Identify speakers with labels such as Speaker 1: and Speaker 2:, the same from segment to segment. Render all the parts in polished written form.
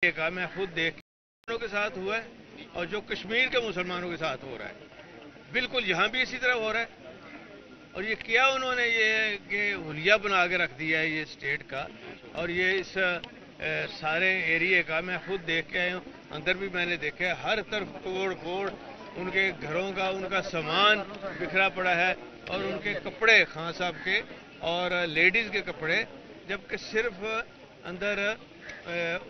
Speaker 1: देखा, मैं खुद देख मुसलमानों के साथ हुआ है और जो कश्मीर के मुसलमानों के साथ हो रहा है, बिल्कुल यहाँ भी इसी तरह हो रहा है। और ये किया उन्होंने, ये कि हुलिया बना के रख दिया है ये स्टेट का, और ये इस सारे एरिए का मैं खुद देख के आया हूँ। अंदर भी मैंने देखा है, हर तरफ तोड़ फोड़, उनके घरों का उनका सामान बिखरा पड़ा है, और उनके कपड़े खान साहब के और लेडीज़ के कपड़े, जबकि सिर्फ अंदर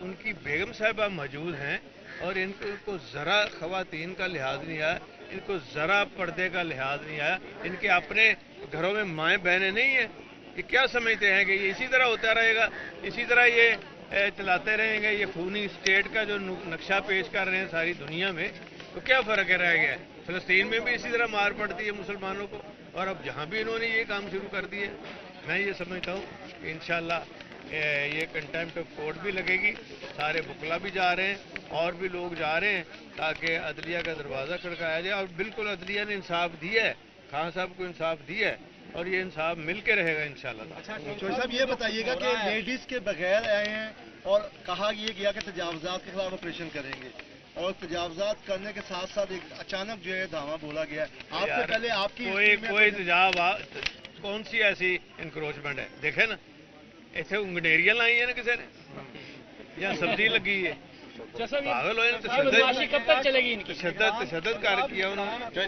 Speaker 1: उनकी बेगम साहिबा मौजूद हैं, और इनको ज़रा ख़वातीन का लिहाज नहीं आया, इनको ज़रा पर्दे का लिहाज नहीं आया। इनके अपने घरों में माएँ बहनें नहीं हैं। ये क्या समझते हैं कि ये इसी तरह होता रहेगा, इसी तरह ये चलाते रहेंगे? ये खूनी स्टेट का जो नक्शा पेश कर रहे हैं सारी दुनिया में, तो क्या फ़र्क रह गया है? फ़लस्तीन में भी इसी तरह मार पड़ती है मुसलमानों को, और अब जहाँ भी इन्होंने ये काम शुरू कर दिए, मैं ये समझता हूँ कि इंशाअल्लाह ये कंटेम्प्ट ऑफ कोर्ट भी लगेगी। सारे बुकला भी जा रहे हैं और भी लोग जा रहे हैं, ताकि अदलिया का दरवाज़ा खड़काया जाए। और बिल्कुल अदलिया ने इंसाफ दिया है, खान साहब को इंसाफ दिया है, और ये इंसाफ मिल के रहेगा इंशाल्लाह।
Speaker 2: अच्छा चौधरी साहब, ये बताइएगा कि लेडीज़ के बगैर आए हैं और कहा ये गया कि तजावजात के खिलाफ ऑपरेशन करेंगे, और तजावजात करने के साथ साथ एक अचानक जो है धावा बोला गया है। आपसे पहले आपकी
Speaker 1: कोई तजाव कौन सी ऐसी इंक्रोचमेंट है? देखे ना, इतने उंगनेरियां लाई है ना किसी ने, या सब्जी लगी है, पागल हो
Speaker 3: कब तक चलेगी?
Speaker 1: तशद्दुद कर किया उन्होंने।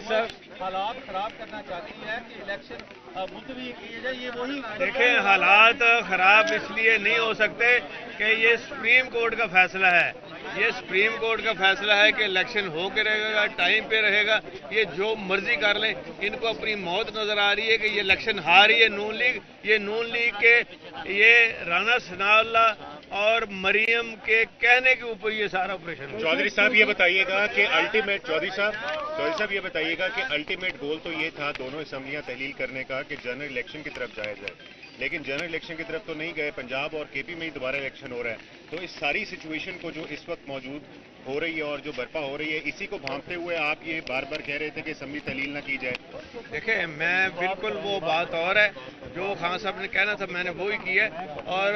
Speaker 2: हालात खराब करना चाहती है कि इलेक्शन मुलतवी किए जाए, ये वही
Speaker 1: देखें, हालात खराब इसलिए नहीं हो सकते कि ये सुप्रीम कोर्ट का फैसला है। ये सुप्रीम कोर्ट का फैसला है कि इलेक्शन हो के रहेगा, टाइम पे रहेगा। ये जो मर्जी कर लें, इनको अपनी मौत नजर आ रही है कि ये इलेक्शन हार रही है नून लीग। ये नून लीग के ये राना सनाउल्लाह और मरियम के कहने के ऊपर ये सारा ऑपरेशन।
Speaker 4: चौधरी साहब ये बताइएगा कि चौधरी साहब ये बताइएगा कि अल्टीमेट गोल तो ये था दोनों असम्बलियां तहलील करने का कि जनरल इलेक्शन की तरफ जाया जाए, लेकिन जनरल इलेक्शन की तरफ तो नहीं गए। पंजाब और केपी में ही दोबारा इलेक्शन हो रहा है। तो इस सारी सिचुएशन को जो इस वक्त मौजूद हो रही है और जो बर्पा हो रही है, इसी को भांपते हुए आप ये बार बार कह रहे थे कि असम्बली तहलील ना की जाए।
Speaker 1: देखें, मैं बिल्कुल वो बात और है जो खान साहब ने कहना था, मैंने वो ही किया। और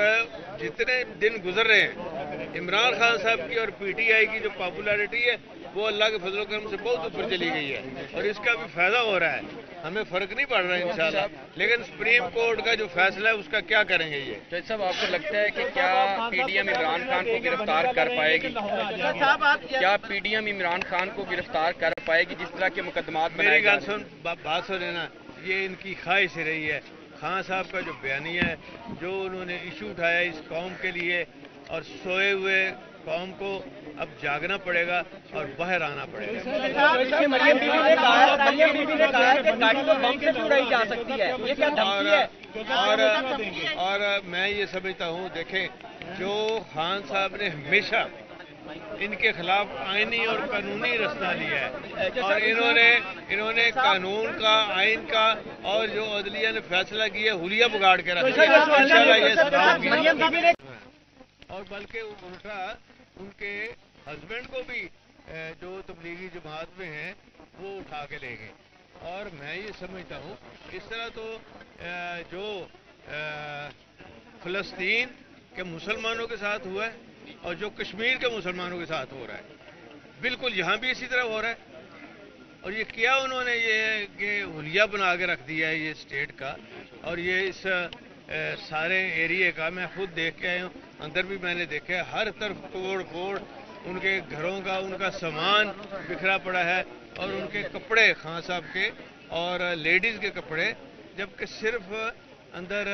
Speaker 1: जितने दिन गुजर रहे हैं, इमरान खान साहब की और पीटीआई की जो पॉपुलैरिटी है वो अल्लाह के फजल करम से बहुत ऊपर चली गई है, और इसका भी फायदा हो रहा है। हमें फर्क नहीं पड़ रहा है इंशाल्लाह, लेकिन सुप्रीम कोर्ट का जो फैसला है उसका क्या करेंगे ये?
Speaker 3: जज साहब, आपको लगता है कि क्या पीडीएम इमरान खान को गिरफ्तार कर पाएगी? क्या पीडीएम इमरान खान को गिरफ्तार कर पाएगी जिस तरह के मुकदमात?
Speaker 1: मेरी बात सुने ना, ये इनकी ख्वाहिश रही है। खान साहब का जो बयानिया है, जो उन्होंने इशू उठाया इस कौम के लिए, और सोए हुए कौम को अब जागना पड़ेगा और बाहर आना पड़ेगा।
Speaker 3: मरियम बीबी ने कहा कि गाड़ी को बम से उड़ाई जा सकती है, ये क्या धमकी है?
Speaker 1: और मैं ये समझता हूँ, देखें, जो खान साहब ने हमेशा इनके खिलाफ आईनी और कानूनी रास्ता लिया है, और इन्होंने कानून का, आइन का, और जो अदलिया ने फैसला किया हुलिया बिगाड़ के रखा है। इंशाल्लाह ये सुधार, और बल्कि उल्टा उनके हस्बैंड को भी जो तबलीगी जमात में हैं वो उठा के ले गए। और मैं ये समझता हूँ इस तरह तो जो फ़लस्तीन के मुसलमानों के साथ हुआ है और जो कश्मीर के मुसलमानों के साथ हो रहा है, बिल्कुल यहाँ भी इसी तरह हो रहा है। और ये किया उन्होंने, ये कि हुलिया बना के रख दिया है ये स्टेट का, और ये इस सारे एरिए का मैं खुद देख के आया हूँ। अंदर भी मैंने देखा है, हर तरफ तोड़ फोड़, उनके घरों का उनका सामान बिखरा पड़ा है, और उनके कपड़े खान साहब के और लेडीज़ के कपड़े, जबकि सिर्फ अंदर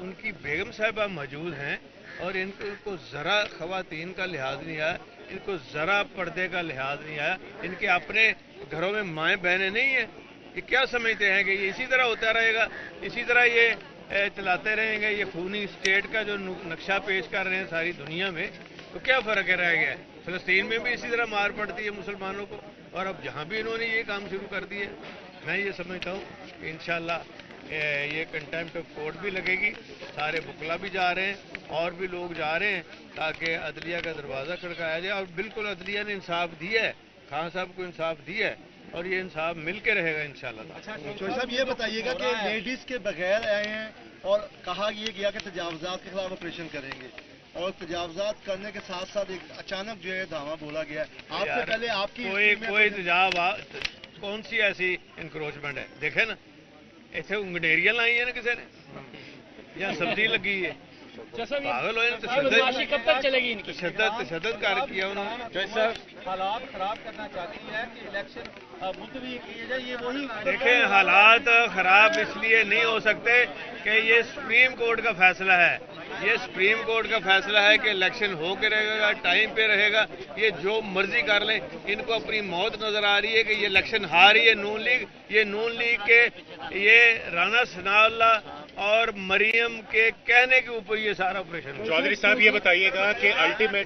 Speaker 1: उनकी बेगम साहिबा मौजूद हैं, और इनको ज़रा ख़वातीन का लिहाज नहीं आया, इनको ज़रा पर्दे का लिहाज नहीं आया। इनके अपने घरों में माएँ बहनें नहीं हैं। ये क्या समझते हैं कि ये इसी तरह होता रहेगा, इसी तरह ये चलाते रहेंगे? ये खूनी स्टेट का जो नक्शा पेश कर रहे हैं सारी दुनिया में, तो क्या फ़र्क रह गया है? फ़लस्तीन में भी इसी तरह मार पड़ती है मुसलमानों को, और अब जहाँ भी इन्होंने ये काम शुरू कर दिए, मैं ये समझता हूँ कि इंशाअल्लाह ये कंटेम्प्ट ऑफ कोर्ट भी लगेगी। सारे बुकला भी जा रहे हैं और भी लोग जा रहे हैं, ताकि अदलिया का दरवाज़ा खड़काया जाए। और बिल्कुल अदलिया ने इंसाफ दिया है, खान साहब को इंसाफ दिया है, और ये इंसाफ मिल के रहेगा इंशाल्लाह।
Speaker 2: अच्छा चौधरी साहब, ये बताइएगा कि लेडीज़ के बगैर आए हैं और कहा ये गया कि तजावजात के खिलाफ ऑपरेशन करेंगे, और तजावजात करने के साथ साथ एक अचानक जो है धावा बोला गया है। आपसे पहले आपकी
Speaker 1: कोई कौन सी ऐसी इंक्रोचमेंट है? देखे ना, इतने उंगनेरियां लाई है ना किसी ने, या सब्जी लगी है, पागल होए ना।
Speaker 3: कब तक चलेगी?
Speaker 1: तशद्दद कर किया उन्होंने।
Speaker 2: हालात खराब करना चाहती है कि इलेक्शन मुलतवी किए जाए, ये वही
Speaker 1: देखें, हालात खराब इसलिए नहीं हो सकते कि ये सुप्रीम कोर्ट का फैसला है। ये सुप्रीम कोर्ट का फैसला है कि इलेक्शन हो के रहेगा, टाइम पे रहेगा। ये जो मर्जी कर लें, इनको अपनी मौत नजर आ रही है कि ये इलेक्शन हार रही है नून लीग। ये नून लीग के ये राना सनाउल्लाह और मरियम के कहने के ऊपर ये सारा ऑपरेशन।
Speaker 4: चौधरी साहब ये बताइएगा कि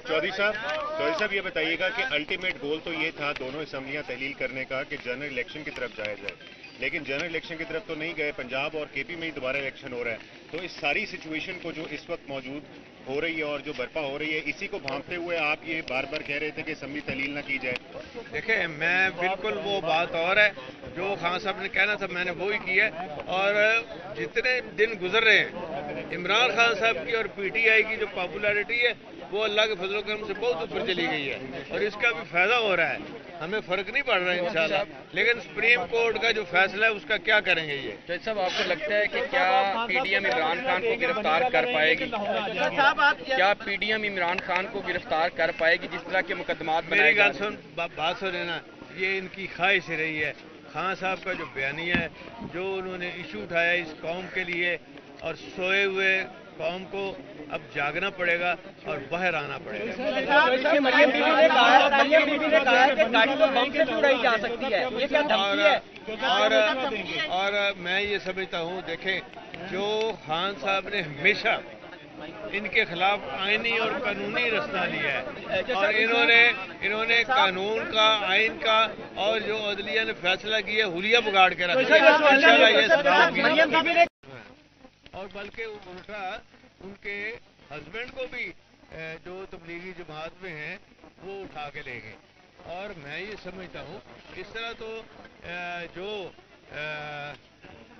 Speaker 4: चौधरी साहब ये बताइएगा कि अल्टीमेट गोल तो ये था दोनों असम्बलियां तहलील करने का कि जनरल इलेक्शन की तरफ जाया जाए, लेकिन जनरल इलेक्शन की तरफ तो नहीं गए। पंजाब और केपी में ही दोबारा इलेक्शन हो रहा है। तो इस सारी सिचुएशन को जो इस वक्त मौजूद हो रही है और जो बर्पा हो रही है, इसी को भांपते हुए आप ये बार बार कह रहे थे कि असम्बली तहलील ना की जाए।
Speaker 1: देखिए, मैं बिल्कुल वो बात और है जो खान साहब ने कहना था, मैंने वो ही किया है। और जितने दिन गुजर रहे हैं, इमरान खान साहब की और पीटीआई की जो पॉपुलैरिटी है वो अल्लाह के फजल करम से बहुत ऊपर चली गई है और इसका भी फायदा हो रहा है। हमें फर्क नहीं पड़ रहा है इंशाल्लाह, लेकिन सुप्रीम कोर्ट का जो फैसला है उसका क्या करेंगे ये?
Speaker 3: जज साहब, आपको लगता है कि क्या पीडीएम इमरान खान को गिरफ्तार कर पाएगी? क्या पीडीएम इमरान खान को गिरफ्तार कर पाएगी जिस तरह के मुकदमात
Speaker 1: मेरी बात सुने ना, ये इनकी ख्वाहिश रही है। खान साहब का जो बयानिया है, जो उन्होंने इशू उठाया इस कौम के लिए, और सोए हुए कौम को अब जागना पड़ेगा और बाहर आना पड़ेगा।
Speaker 3: मरियम बीबी ने कहा कि गाड़ी तो बम से उड़ाई जा सकती है, ये क्या धमकी है?
Speaker 1: और मैं ये समझता हूँ, देखें, जो खान साहब ने हमेशा इनके खिलाफ आईनी और कानूनी रास्ता लिया है और इन्होंने कानून का, आइन का और जो अदलिया ने फैसला किया हुलिया बिगाड़ के रखा है। और बल्कि उल्टा उनके हस्बैंड को भी जो तबलीगी जमात में हैं वो उठा के ले गए। और मैं ये समझता हूँ इस तरह तो जो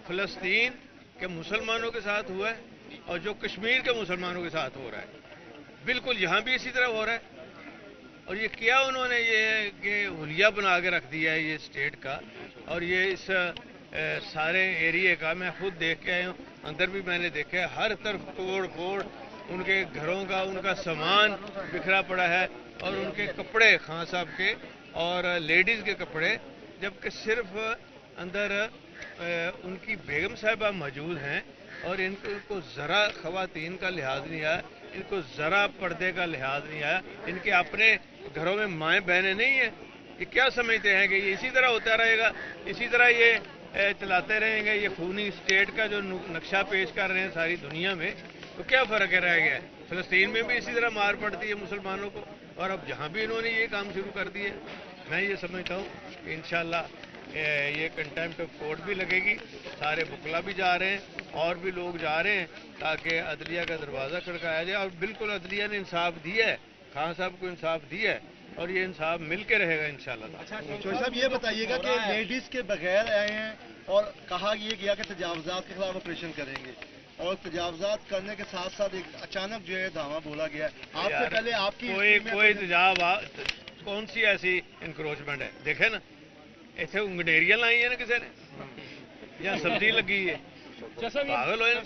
Speaker 1: फ़लस्तीन के मुसलमानों के साथ हुआ है और जो कश्मीर के मुसलमानों के साथ हो रहा है, बिल्कुल यहाँ भी इसी तरह हो रहा है। और ये किया उन्होंने, ये हुलिया बना के रख दिया है ये स्टेट का। और ये इस सारे एरिए का मैं खुद देख के आया हूँ, अंदर भी मैंने देखा है, हर तरफ तोड़ फोड़, उनके घरों का, उनका सामान बिखरा पड़ा है और उनके कपड़े, खान साहब के और लेडीज़ के कपड़े, जबकि सिर्फ अंदर उनकी बेगम साहिबा मौजूद हैं और इनको ज़रा ख़वातीन का लिहाज नहीं आया, इनको ज़रा पर्दे का लिहाज नहीं आया। इनके अपने घरों में माएँ बहनें नहीं हैं। ये क्या समझते हैं कि ये इसी तरह होता रहेगा, इसी तरह ये चलाते रहेंगे? ये खूनी स्टेट का जो नक्शा पेश कर रहे हैं सारी दुनिया में, तो क्या फ़र्क रह गया है? फ़लस्तीन में भी इसी तरह मार पड़ती है मुसलमानों को, और अब जहाँ भी इन्होंने ये काम शुरू कर दिए। मैं ये समझता हूँ कि इंशाल्लाह ये कंटेम्प्ट ऑफ कोर्ट भी लगेगी, सारे बुकला भी जा रहे हैं और भी लोग जा रहे हैं ताकि अदलिया का दरवाज़ा खड़काया जाए। और बिल्कुल अदलिया ने इंसाफ दिया है, खान साहब को इंसाफ दिया है और ये इंसाफ मिल के रहेगा इंशाल्लाह।
Speaker 2: चौधरी साहब ये बताइएगा कि लेडीज के बगैर आए हैं और कहा ये गया कि तजावजात के खिलाफ ऑपरेशन करेंगे, और तजावजात करने के साथ साथ एक अचानक जो है धावा बोला गया है। आपसे पहले आपकी
Speaker 1: कोई कौन सी ऐसी इंक्रोचमेंट है? देखे ना, इतने उंगनेरियां लाई है ना किसी ने, या सब्जी लगी है, पागल होए ना।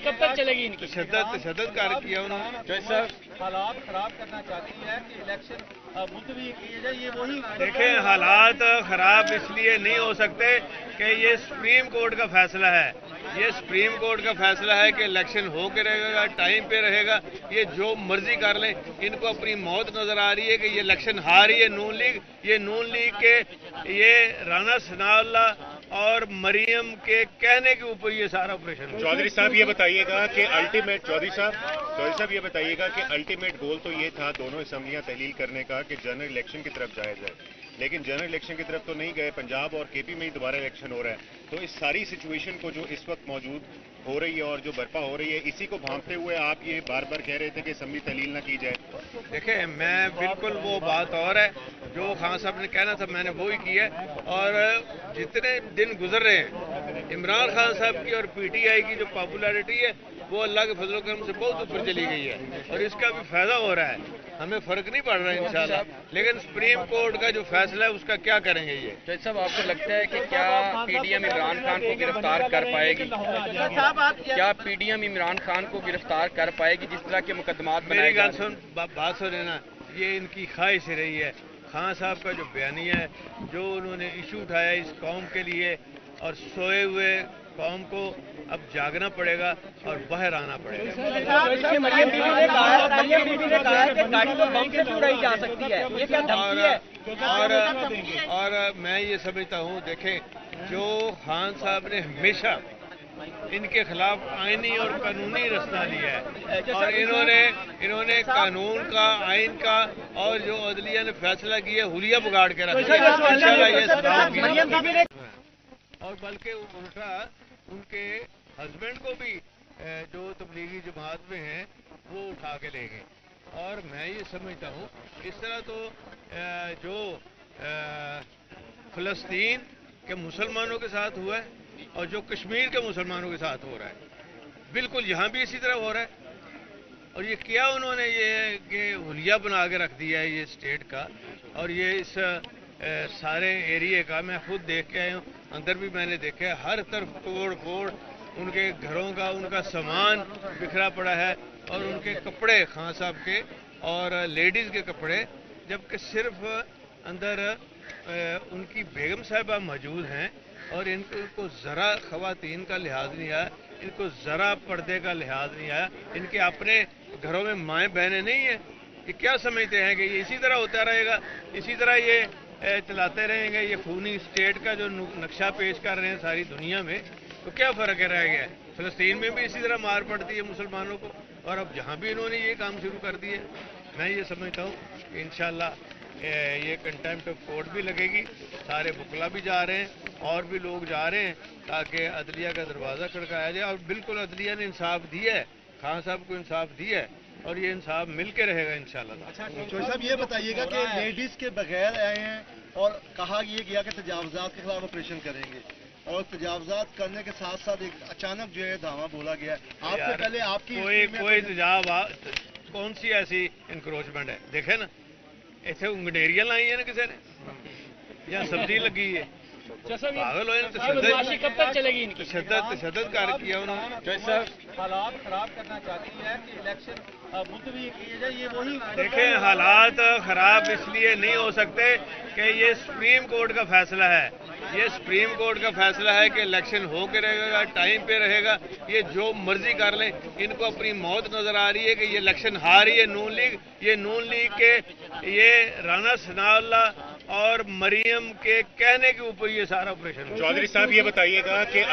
Speaker 3: कब तक चलेगी?
Speaker 1: तशद्दद कर किया उन्होंने।
Speaker 2: हालात खराब करना चाहती है कि इलेक्शन मुलतवी किए जाए, ये वही
Speaker 1: देखें, हालात खराब इसलिए नहीं हो सकते कि ये सुप्रीम कोर्ट का फैसला है। ये सुप्रीम कोर्ट का फैसला है कि इलेक्शन हो के रहेगा, टाइम पे रहेगा। ये जो मर्जी कर लें, इनको अपनी मौत नजर आ रही है कि ये इलेक्शन हार रही है नून लीग। ये नून लीग के ये राना सनाउल्लाह और मरियम के कहने के ऊपर ये सारा ऑपरेशन।
Speaker 4: चौधरी साहब ये बताइएगा कि चौधरी साहब ये बताइएगा कि अल्टीमेट गोल तो ये था दोनों असम्बलियां तहलील करने का कि जनरल इलेक्शन की तरफ जाया जाए, लेकिन जनरल इलेक्शन की तरफ तो नहीं गए। पंजाब और केपी में ही दोबारा इलेक्शन हो रहा है। तो इस सारी सिचुएशन को जो इस वक्त मौजूद हो रही है और जो बर्पा हो रही है, इसी को भांपते हुए आप ये बार बार कह रहे थे कि असम्बली तहलील ना की जाए।
Speaker 1: देखें, मैं बिल्कुल वो बात और है जो खान साहब ने कहना था, मैंने वो ही किया है। और जितने दिन गुजर रहे हैं, इमरान खान साहब की और पीटीआई की जो पॉपुलैरिटी है وہ اللہ کے فضل و کرم سے بہت اوپر چلی گئی ہے اور اس کا بھی فائدہ ہو رہا ہے. ہمیں فرق نہیں پڑ رہا ہے انشاءاللہ. لیکن سپریم کورٹ کا جو فیصلہ ہے اس کا کیا کریں گے یہ؟
Speaker 3: جج صاحب آپ کو لگتا ہے کہ کیا P D M Imran Khan کو گرفتار کر پائے گی؟ کیا P D M Imran Khan کو گرفتار کر پائے گی جس طرح کے مقدمات
Speaker 1: میری گل سن بات سن نا، یہ ان کی خواہش رہی ہے. خان صاحب کا جو بیانیہ ہے، جو انہوں نے ایشو اٹھایا اس قوم کے لیے، اور سوئے ہوئے قوم کو اب جاگنا پڑے گا اور باہر آنا پڑے گا.
Speaker 5: مریم بی بی نے کہا کہ گاڑی تو بم سے چھڑائی جا سکتی ہے، یہ کیا دھمکی ہے؟
Speaker 1: اور میں یہ سمجھتا ہوں، دیکھیں جو خان صاحب نے ہمیشہ ان کے خلاف آئینی اور قانونی رستہ لیا ہے، اور انہوں نے قانون کا، آئین کا اور جو عدلیہ نے فیصلہ کیا حلیہ بگاڑ کے رکھا ہے. اور بلکہ الٹا ان کے ہسبینڈ کو بھی جو تبلیغی جماعت میں ہیں وہ اٹھا کے لے گئے. اور میں یہ سمجھتا ہوں اس طرح تو جو فلسطین کے مسلمانوں کے ساتھ ہوا ہے اور جو کشمیر کے مسلمانوں کے ساتھ ہو رہا ہے، بالکل یہاں بھی اسی طرح ہو رہا ہے. اور یہ کیا انہوں نے یہ کہ حلیہ بنا کے رکھ دیا ہے یہ اسٹیٹ کا، اور یہ اس سارے ایریے کا میں خود دیکھ کے آیا ہوں. اندر بھی میں نے دیکھا ہے، ہر طرف توڑ پھوڑ، ان کے گھروں کا، ان کا سامان بکھرا پڑا ہے، اور ان کے کپڑے خان صاحب کے اور لیڈیز کے کپڑے، جبکہ صرف اندر ان کی بیگم صاحبہ موجود ہیں اور ان کو ذرا خواتین کا لحاظ نہیں آیا، ان کو ذرا پردے کا لحاظ نہیں آیا. ان کے اپنے گھروں میں مائیں بہنیں نہیں ہیں. یہ کیا سمجھتے ہیں کہ یہ اسی طرح ہوتا رہے گا، اسی طرح یہ چلاتے رہیں گے؟ یہ خونی اسٹیٹ کا جو نقشہ پیش کر رہے ہیں ساری دنیا میں، تو کیا فرق رہ گیا ہے؟ فلسطین میں بھی اسی طرح مار پڑتی ہے مسلمانوں کو، اور اب جہاں بھی انہوں نے یہ کام شروع کر دیے. میں یہ سمجھتا ہوں کہ انشاءاللہ یہ کنٹیمپٹ آف کورٹ بھی لگے گی. سارے بکلا بھی جا رہے ہیں اور بھی لوگ جا رہے ہیں تاکہ عدلیہ کا دروازہ کھڑکایا جائے. اور بالکل عدلیہ نے انصاف دیا ہے، خان صاحب کو انصاف دیا ہے، اور یہ انصاف مل کے رہے گا انشاءاللہ.
Speaker 2: چوہدری صاحب یہ بتائیے گا کہ لیڈیز کے بغیر آئے ہیں اور کہا یہ گیا کہ تجاوزات کے خلاف آپریشن کریں گے، اور تجاوزات کرنے کے ساتھ ساتھ ایک اچانک جو ہے دھاوا بولا گیا ہے. آپ سے پہلے آپ کی
Speaker 1: کوئی تجاوز کون سی ایسی انکروچمنٹ ہے؟ دیکھیں نا، ایسے انگڈیریاں لائی ہیں نا کسی نے، یا سبزی لگی ہے، پاگل ہوئے نا. تشدد کر کیا انہوں نے.
Speaker 5: حالات خراب کرنا چاہتی ہے کہ الیکشن ملتوی کیے جائے، یہ وہی
Speaker 1: دیکھیں حالات خراب اس لیے نہیں ہو سکتے کہ یہ سپریم کورٹ کا فیصلہ ہے. یہ سپریم کورٹ کا فیصلہ ہے کہ الیکشن ہو کے رہے گا، ٹائم پہ رہے گا. یہ جو مرضی کر لیں، ان کو اپنی موت نظر آ رہی ہے کہ یہ الیکشن ہاری ہے نون لیگ. یہ نون لیگ کے یہ رانا ثناء اللہ اور مریم کے کہنے کے اوپر یہ سارا آپریشن.
Speaker 4: چودھری صاحب یہ بتائیے گا کہ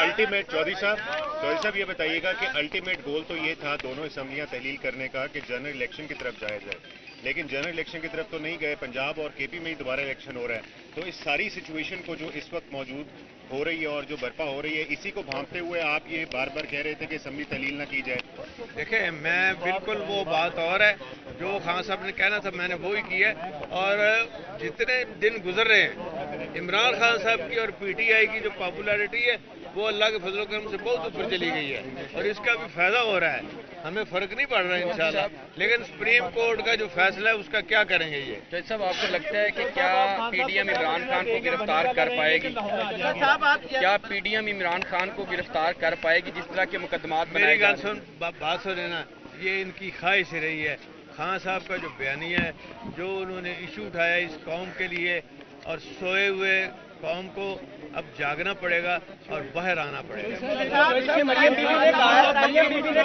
Speaker 4: چودھری صاحب یہ بتائیے گا کہ الٹیمیٹ گول تو یہ تھا دونوں اسمبلیاں تحلیل کرنے کا کہ جنرل الیکشن کی طرف جایا جائے، لیکن جنرل الیکشن کی طرف تو نہیں گئے. پنجاب اور کے پی میں ہی دوبارہ الیکشن ہو رہا ہے. تو اس ساری سچویشن کو جو اس وقت موجود ہو رہی ہے اور جو برپا ہو رہی ہے، اسی کو بھانپتے ہوئے آپ یہ بار بار کہہ رہے تھے کہ اسمبلی تحلیل نہ کی جائے.
Speaker 1: دیکھیں میں بالکل وہ بات اور ہے جو خان صاحب نے کہنا تھا، میں نے وہی کیا. اور جتنے دن گزر رہے ہیں، عمران خان صاحب کی اور پی ٹی آئی کی جو پاپولیرٹی ہے وہ اللہ کے فضل و کرم سے بہت اوپر چلی گئی ہے، اور اس کا بھی فائدہ ہو رہا ہے. ہمیں فرق نہیں پڑ رہا ہے انشاءاللہ. لیکن سپریم کورٹ کا جو فیصلہ ہے اس کا کیا کریں گے یہ؟
Speaker 3: جج صاحب آپ کو لگتا ہے کہ کیا P D M Imran Khan کو گرفتار کر پائے گی؟ کیا P D M Imran Khan کو گرفتار کر پائے گی جس طرح کے مقدمات
Speaker 1: میری گل سن بات سن نا، یہ ان کی خواہش رہی ہے. خان صاحب کا جو بیانیہ ہے، جو انہوں نے ایشو اٹھایا اس قوم کے لیے، اور سوئے ہوئے قوم کو اب جاگنا پڑے گا اور باہر آنا پڑے گا.
Speaker 5: مریم بی بی نے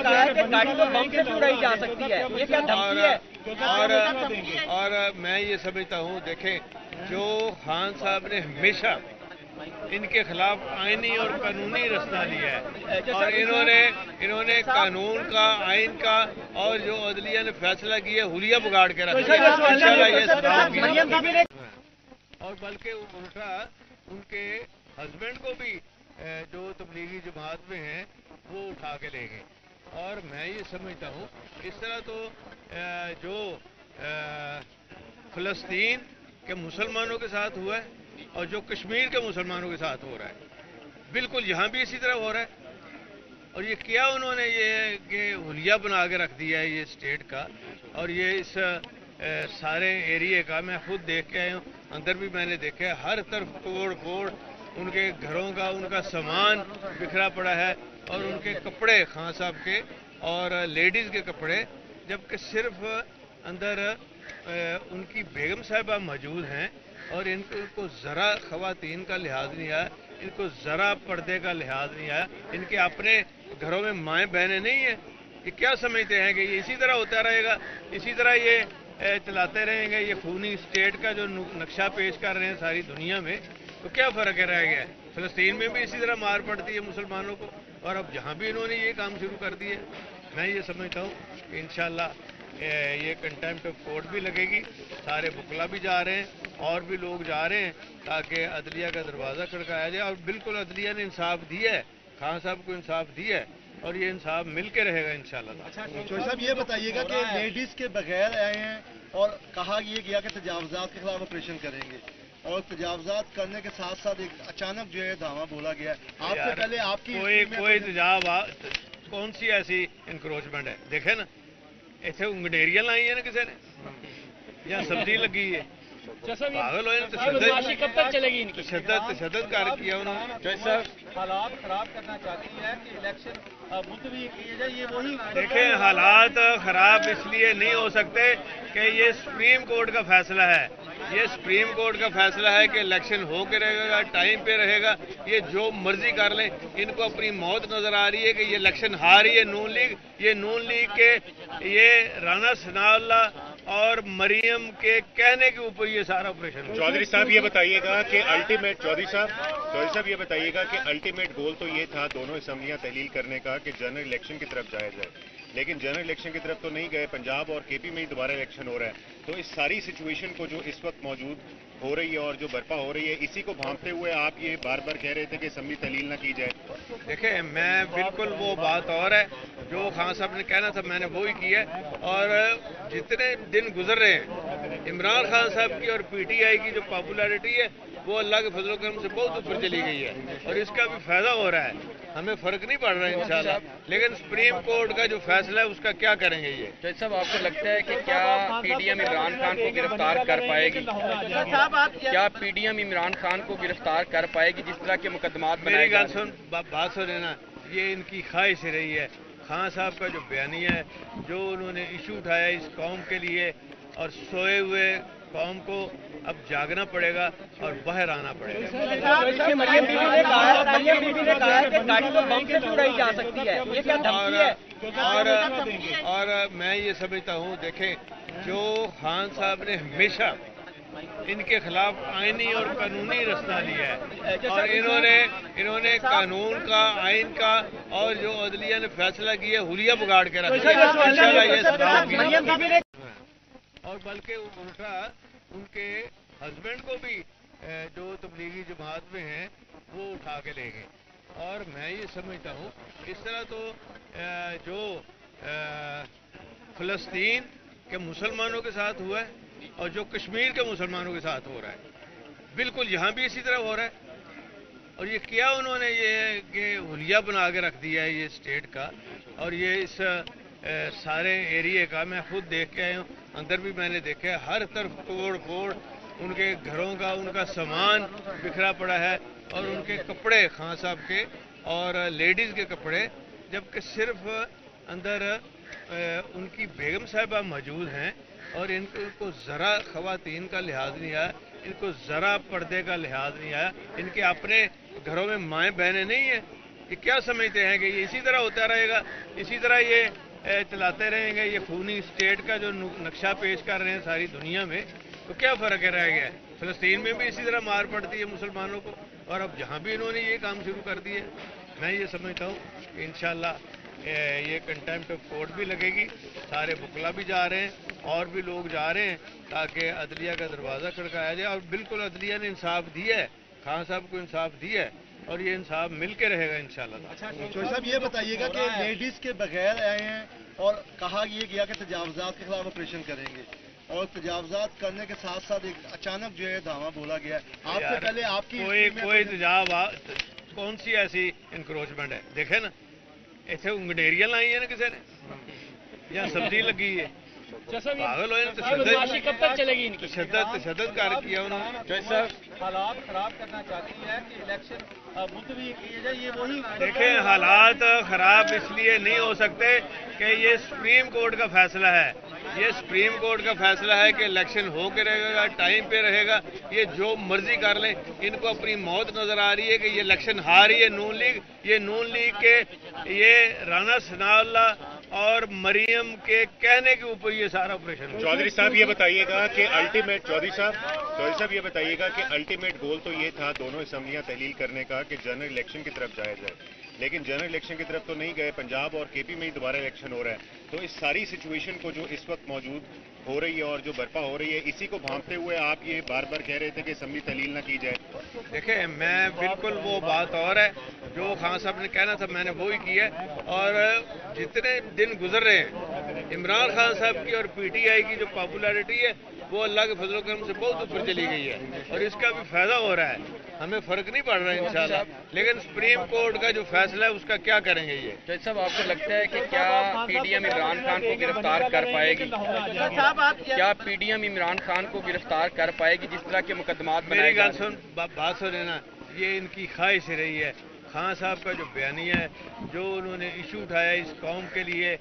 Speaker 5: کہا کہ گاڑی تو بم سے چھڑائی جا سکتی ہے، یہ کیا دھمکی ہے؟
Speaker 1: اور میں یہ سمجھتا ہوں، دیکھیں جو خان صاحب نے ہمیشہ ان کے خلاف آئینی اور قانونی رستہ لیا ہے، اور انہوں نے قانون کا، آئین کا اور جو عدلیہ نے فیصلہ کیا حلیہ بگاڑ کے رکھا ہے. اور بلکہ الٹا ان کے ہسبینڈ کو بھی جو تبلیغی جماعت میں ہیں وہ اٹھا کے لے گئے. اور میں یہ سمجھتا ہوں اس طرح تو جو فلسطین کے مسلمانوں کے ساتھ ہوا ہے اور جو کشمیر کے مسلمانوں کے ساتھ ہو رہا ہے، بالکل یہاں بھی اسی طرح ہو رہا ہے. اور یہ کیا انہوں نے یہ کہ حلیہ بنا کے رکھ دیا ہے یہ اسٹیٹ کا، اور یہ اس سارے ایریے کا میں خود دیکھ کے آیا ہوں، اندر بھی میں نے دیکھا ہے، ہر طرف توڑ پھوڑ، ان کے گھروں کا ان کا سامان بکھرا پڑا ہے، اور ان کے کپڑے خان صاحب کے اور لیڈیز کے کپڑے، جبکہ صرف اندر ان کی بیگم صاحبہ موجود ہیں، اور ان کو ذرا خواتین کا لحاظ نہیں آیا، ان کو ذرا پردے کا لحاظ نہیں آیا، ان کے اپنے گھروں میں مائیں بہنیں نہیں ہیں، یہ کیا سمجھتے ہیں کہ یہ اسی طرح ہوتا رہے گا، اسی طرح یہ چلاتے رہیں گے، یہ خونی اسٹیٹ کا جو نقشہ پیش کر رہے ہیں ساری دنیا میں، تو کیا فرق رہ گیا ہے؟ فلسطین میں بھی اسی طرح مار پڑتی ہے مسلمانوں کو، اور اب جہاں بھی انہوں نے یہ کام شروع کر دیے، میں یہ سمجھتا ہوں کہ انشاءاللہ یہ کنٹیمپٹ آف کورٹ بھی لگے گی، سارے وکلا بھی جا رہے ہیں اور بھی لوگ جا رہے ہیں تاکہ عدلیہ کا دروازہ کھڑکایا جائے، اور بالکل عدلیہ نے انصاف دیا ہے، خان صاحب کو انصاف دیا ہے، اور یہ انصاف مل کے رہے گا انشاءاللہ۔
Speaker 2: چوہدری صاحب یہ بتائیے گا کہ لیڈیز کے بغیر آئے ہیں اور کہا یہ گیا کہ تجاوزات کے خلاف آپریشن کریں گے، اور تجاوزات کرنے کے ساتھ ساتھ ایک اچانک جو ہے دھاوا بولا گیا ہے، آپ سے پہلے آپ کی
Speaker 1: کوئی تجاوز کون سی ایسی انکروچمنٹ ہے؟ دیکھیں نا، اتنے انگنیریاں لائی ہیں نا کسی نے، یا سبزی لگی ہے، پاگل ہوئے
Speaker 5: کب تک چلے گی؟
Speaker 1: تشدد کار کیا انہوں نے۔
Speaker 2: حالات خراب کرنا چاہتی ہے کہ الیکشن ملتوی کیے جائے، یہ وہی
Speaker 1: دیکھیں حالات خراب اس لیے نہیں ہو سکتے کہ یہ سپریم کورٹ کا فیصلہ ہے، یہ سپریم کورٹ کا فیصلہ ہے کہ الیکشن ہو کے رہے گا، ٹائم پہ رہے گا، یہ جو مرضی کر لیں، ان کو اپنی موت نظر آ رہی ہے کہ یہ الیکشن ہاری ہے نون لیگ، یہ نون لیگ کے یہ رانا ثناء اللہ اور مریم کے کہنے کے اوپر یہ سارا آپریشن۔
Speaker 4: چودھری صاحب یہ بتائیے گا کہ چودھری صاحب یہ بتائیے گا کہ الٹیمیٹ گول تو یہ تھا دونوں اسمبلیاں تحلیل کرنے کا کہ جنرل الیکشن کی طرف جایا جائے، لیکن جنرل الیکشن کی طرف تو نہیں گئے، پنجاب اور کے پی میں ہی دوبارہ الیکشن ہو رہا ہے، تو اس ساری سچویشن کو جو اس وقت موجود ہو رہی ہے اور جو برپا ہو رہی ہے، اسی کو بھانپتے ہوئے آپ یہ بار بار کہہ رہے تھے کہ اسمبلی تحلیل نہ کی جائے۔
Speaker 1: دیکھیں میں بالکل وہ بات اور ہے جو خان صاحب نے کہنا تھا میں نے وہی کیا ہے، اور جتنے دن گزر رہے ہیں عمران خان صاحب کی اور پی ٹی آئی کی جو پاپولیرٹی ہے وہ اللہ کے فضل و کرم سے بہت اوپر چلی گئی ہے، اور اس کا بھی فائدہ ہو رہا ہے، ہمیں فرق نہیں پڑ رہا ہے انشاءاللہ، لیکن سپریم کورٹ کا جو فیصلہ ہے اس کا کیا کریں گے یہ؟
Speaker 3: جج صاحب آپ کو لگتا ہے کہ کیا P D M Imran Khan کو گرفتار کر پائے گی؟ کیا P D M Imran Khan کو گرفتار کر پائے گی جس طرح کے مقدمات بنائے
Speaker 1: میری
Speaker 3: گئے؟
Speaker 1: بات سنیں نا، یہ ان کی خواہش رہی ہے، خان صاحب کا جو بیانیہ ہے، جو انہوں نے ایشو اٹھایا اس قوم کے لیے، اور سوئے ہوئے قوم کو اب جاگنا پڑے گا اور باہر آنا پڑے گا۔
Speaker 5: مریم بی بی نے کہا کہ گاڑی کو بم سے چھڑائی جا سکتی ہے، یہ کیا دھمکی ہے؟
Speaker 1: اور میں یہ سمجھتا ہوں، دیکھیں جو خان صاحب نے ہمیشہ ان کے خلاف آئینی اور قانونی رستہ لیا ہے، اور انہوں نے قانون کا، آئین کا، اور جو عدلیہ نے فیصلہ کیا ہے حلیہ بگاڑ کے رکھ دیا، انشاءاللہ یہ سلام اور بلکہ الٹا ان کے ہسبینڈ کو بھی جو تبلیغی جماعت میں ہیں وہ اٹھا کے لے گئے، اور میں یہ سمجھتا ہوں اس طرح تو جو فلسطین کے مسلمانوں کے ساتھ ہوا ہے اور جو کشمیر کے مسلمانوں کے ساتھ ہو رہا ہے، بالکل یہاں بھی اسی طرح ہو رہا ہے، اور یہ کیا انہوں نے یہ کہ حلیہ بنا کے رکھ دیا ہے یہ اسٹیٹ کا، اور یہ اس سارے ایریے کا میں خود دیکھ کے آیا ہوں، اندر بھی میں نے دیکھا ہے، ہر طرف توڑ پھوڑ، ان کے گھروں کا ان کا سامان بکھرا پڑا ہے، اور ان کے کپڑے خان صاحب کے اور لیڈیز کے کپڑے، جبکہ صرف اندر ان کی بیگم صاحبہ موجود ہیں، اور ان کو ذرا خواتین کا لحاظ نہیں آیا، ان کو ذرا پردے کا لحاظ نہیں آیا، ان کے اپنے گھروں میں مائیں بہنیں نہیں ہیں، یہ کیا سمجھتے ہیں کہ یہ اسی طرح ہوتا رہے گا، اسی طرح یہ چلاتے رہیں گے، یہ خونی اسٹیٹ کا جو نقشہ پیش کر رہے ہیں ساری دنیا میں، تو کیا فرق رہ گیا ہے؟ فلسطین میں بھی اسی طرح مار پڑتی ہے مسلمانوں کو، اور اب جہاں بھی انہوں نے یہ کام شروع کر دیے، میں یہ سمجھتا ہوں کہ انشاءاللہ یہ کنٹیمپٹ آف کورٹ بھی لگے گی، سارے وکلا بھی جا رہے ہیں اور بھی لوگ جا رہے ہیں تاکہ عدلیہ کا دروازہ کھڑکایا جائے، اور بالکل عدلیہ نے انصاف دیا ہے، خان صاحب کو انصاف دیا ہے، اور یہ انصاف مل کے رہے گا انشاءاللہ۔
Speaker 2: چوہدری صاحب یہ بتائیے گا کہ لیڈیز کے بغیر آئے ہیں اور کہا یہ گیا کہ تجاوزات کے خلاف آپریشن کریں گے، اور تجاوزات کرنے کے ساتھ ساتھ ایک اچانک جو ہے دھاوا بولا گیا ہے، آپ سے پہلے آپ کی
Speaker 1: کوئی تجاوز کون سی ایسی انکروچمنٹ ہے؟ دیکھیں نا، ਇੱਥੇ ਉਂਗਡੇਰੀਆਂ ਲਾਈਆਂ ਨੇ ਕਿਸੇ ਨੇ ਜਾਂ ਸਬਜ਼ੀ ਲੱਗੀ ਹੈ पागल हो
Speaker 5: कब तक चलेगी इनकी?
Speaker 1: तशद्दद कर किया उन्होंने।
Speaker 2: हालात खराब करना चाहती है कि इलेक्शन मुलतवी किए जाए, ये वही
Speaker 1: देखें हालात खराब इसलिए नहीं हो सकते कि ये सुप्रीम कोर्ट का फैसला है। ये सुप्रीम कोर्ट का फैसला है कि इलेक्शन हो के रहेगा, टाइम पे रहेगा, ये जो मर्जी कर लें। इनको अपनी मौत नजर आ रही है कि ये इलेक्शन हार रही है नून लीग। ये नून लीग के ये राना सनाउल्लाह और मरियम के कहने के ऊपर ये सारा ऑपरेशन।
Speaker 4: चौधरी साहब ये बताइएगा कि अल्टीमेट चौधरी साहब ये बताइएगा कि अल्टीमेट गोल तो ये था दोनों असम्बलियां तहलील करने का कि जनरल इलेक्शन की तरफ जाया जाए, लेकिन जनरल इलेक्शन की तरफ तो नहीं गए। पंजाब और केपी में ही दोबारा इलेक्शन हो रहा है। तो इस सारी सिचुएशन को जो इस वक्त मौजूद हो रही है और जो बर्पा हो रही है, इसी को भांपते हुए आप ये बार बार कह रहे थे कि असम्बली तहलील ना की जाए।
Speaker 1: देखें मैं बिल्कुल वो बात और है जो खान साहब ने कहना था मैंने वो ही किया है। और जितने दिन गुजर रहे हैं इमरान खान साहब की और पीटीआई की जो पॉपुलैरिटी है वो अल्लाह के फजल करम से बहुत ऊपर चली गई है और इसका भी फायदा हो रहा है। हमें फर्क नहीं पड़ रहा है इंशाल्लाह, लेकिन सुप्रीम कोर्ट का जो फैसला है उसका क्या करेंगे ये।
Speaker 3: जज साहब आपको लगता है कि क्या पीडीएम इमरान खान को गिरफ्तार कर पाएगी? क्या पीडीएम इमरान खान को गिरफ्तार कर पाएगी जिस तरह के मुकदमात
Speaker 1: मेरी बात सुने ना, ये इनकी ख्वाहिश रही है। खान साहब का जो बयानिया है, जो उन्होंने इशू उठाया इस कौम के लिए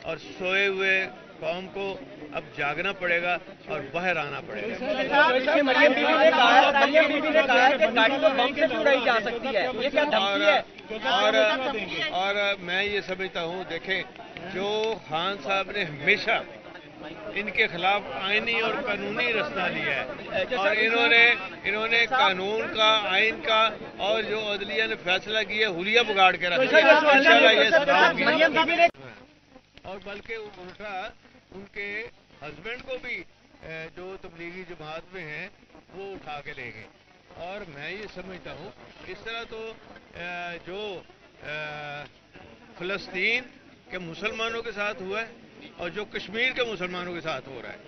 Speaker 1: और सोए हुए कौम को अब जागना पड़ेगा और बाहर आना पड़ेगा।
Speaker 5: मरियम बीबी ने कहा कि गाड़ी तो बम से उड़ाई जा सकती है, ये क्या धमकी है?
Speaker 1: और मैं ये समझता हूँ, देखें जो खान साहब ने हमेशा इनके खिलाफ आईनी और कानूनी रास्ता लिया है और इन्होंने कानून का, आइन का और जो अदलिया ने फैसला किया हुलिया बिगाड़ के रखा है। और बल्कि उल्टा उनके हस्बैंड को भी जो तबलीगी जमात में हैं वो उठा के ले गए। और मैं ये समझता हूँ इस तरह तो जो फ़लस्तीन के मुसलमानों के साथ हुआ है और जो कश्मीर के मुसलमानों के साथ हो रहा है,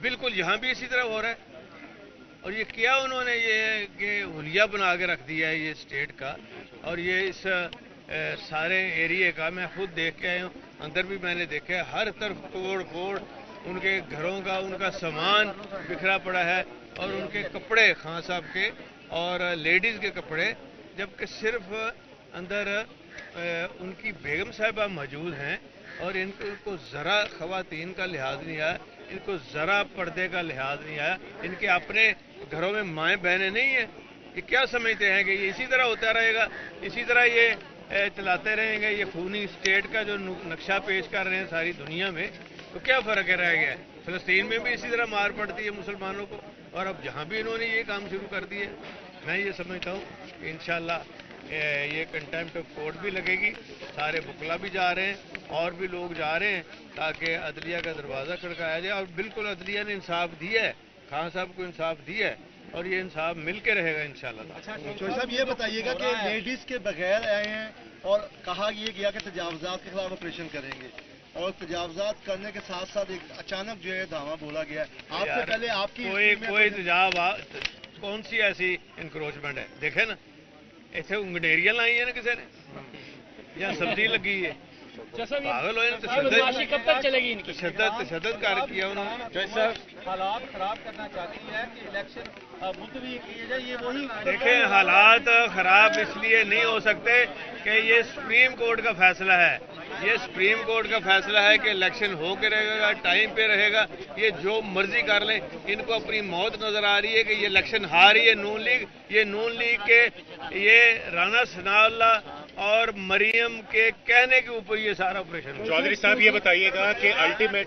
Speaker 1: बिल्कुल यहाँ भी इसी तरह हो रहा है। और ये क्या उन्होंने ये हुलिया बना के रख दिया है ये स्टेट का और ये इस सारे एरिए का। मैं खुद देख के आया हूँ, अंदर भी मैंने देखा है, हर तरफ तोड़ फोड़, उनके घरों का उनका सामान बिखरा पड़ा है और उनके कपड़े खान साहब के और लेडीज़ के कपड़े, जबकि सिर्फ अंदर उनकी बेगम साहिबा मौजूद हैं और इनको ज़रा ख़वातीन का लिहाज नहीं आया, इनको ज़रा पर्दे का लिहाज नहीं आया। इनके अपने घरों में माएँ बहनें नहीं हैं। ये क्या समझते हैं कि ये इसी तरह होता रहेगा, इसी तरह ये चलाते रहेंगे? ये खूनी स्टेट का जो नक्शा पेश कर रहे हैं सारी दुनिया में, तो क्या फ़र्क है रह गया? फ़लस्तीन में भी इसी तरह मार पड़ती है मुसलमानों को और अब जहाँ भी इन्होंने ये काम शुरू कर दिए। मैं ये समझता हूँ कि इंशाल्लाह ये कंटेम्प्ट ऑफ कोर्ट भी लगेगी, सारे बुकला भी जा रहे हैं और भी लोग जा रहे हैं ताकि अदलिया का दरवाज़ा खड़काया जाए। और बिल्कुल अदलिया ने इंसाफ दिया है, खान साहब को इंसाफ दिया है और ये इंसाफ मिल के रहेगा इंशाल्लाह।
Speaker 2: अच्छा चौधरी साहब ये बताइएगा कि लेडीज़ के बगैर आए हैं और कहा ये गया कि तजावजात के खिलाफ ऑपरेशन करेंगे और तजावजात करने के साथ साथ एक अचानक जो है धावा बोला गया है। आपसे पहले आपकी
Speaker 1: कोई तजाव कौन सी ऐसी इंक्रोचमेंट है? देखे ना इतने ਉਂਗਡੇਰੀਆਂ ਲਾਈਆਂ ने किसी ने या सब्जी लगी है। पागल हो
Speaker 5: कब तक चलेगी इनकी?
Speaker 1: तशद्दद कर किया उन्होंने।
Speaker 2: जज साहब हालात खराब करना चाहती है कि इलेक्शन मुलतवी किए जाए, ये वही
Speaker 1: देखें हालात खराब इसलिए नहीं हो सकते कि ये सुप्रीम कोर्ट का फैसला है। ये सुप्रीम कोर्ट का फैसला है कि इलेक्शन हो के रहेगा, टाइम पे रहेगा, ये जो मर्जी कर लें। इनको अपनी मौत नजर आ रही है कि ये इलेक्शन हार रही है नून लीग। ये नून लीग के ये राना सनाउल्लाह और मरियम के कहने के ऊपर ये सारा ऑपरेशन।
Speaker 4: चौधरी साहब ये बताइएगा कि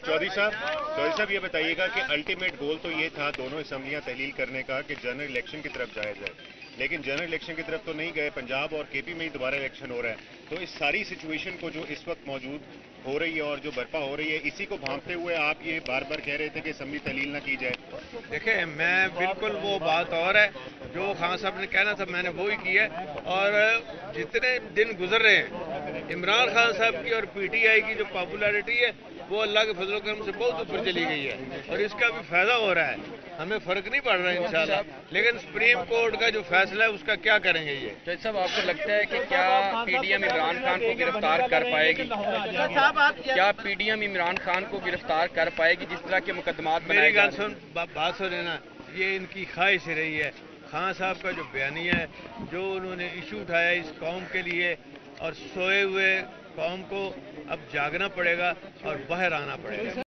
Speaker 4: चौधरी साहब ये बताइएगा कि अल्टीमेट गोल तो ये था दोनों असम्बलियां तहलील करने का कि जनरल इलेक्शन की तरफ जाया जाए, लेकिन जनरल इलेक्शन की तरफ तो नहीं गए। पंजाब और केपी में ही दोबारा इलेक्शन हो रहा है। तो इस सारी सिचुएशन को जो इस वक्त मौजूद हो रही है और जो बर्पा हो रही है, इसी को भांपते हुए आप ये बार बार कह रहे थे कि असम्बली तहलील ना की जाए।
Speaker 1: देखें मैं बिल्कुल वो बात और है जो खान साहब ने कहना था मैंने वो ही किया है। और जितने दिन गुजर रहे हैं इमरान खान साहब की और पीटीआई की जो पॉपुलैरिटी है وہ اللہ کے فضل و کرم سے بہت اوپر چلی گئی ہے اور اس کا بھی فائدہ ہو رہا ہے. ہمیں فرق نہیں پڑ رہا ہے انشاءاللہ, لیکن سپریم کورٹ کا جو فیصلہ ہے اس کا کیا کریں گے یہ؟
Speaker 3: جج صاحب آپ کو لگتا ہے کہ کیا P D M Imran Khan کو گرفتار کر پائے گی؟ کیا P D M Imran Khan کو گرفتار کر پائے گی جس طرح کے مقدمات بنائے
Speaker 1: میری
Speaker 3: جا
Speaker 1: گل
Speaker 3: رہے ہیں؟
Speaker 1: سن, بات سن لینا, یہ ان کی خواہش رہی ہے. خان صاحب کا جو بیانیہ ہے, جو انہوں نے ایشو اٹھایا اس قوم کے لیے, اور سوئے ہوئے قوم کو اب جاگنا پڑے گا اور باہر آنا پڑے گا.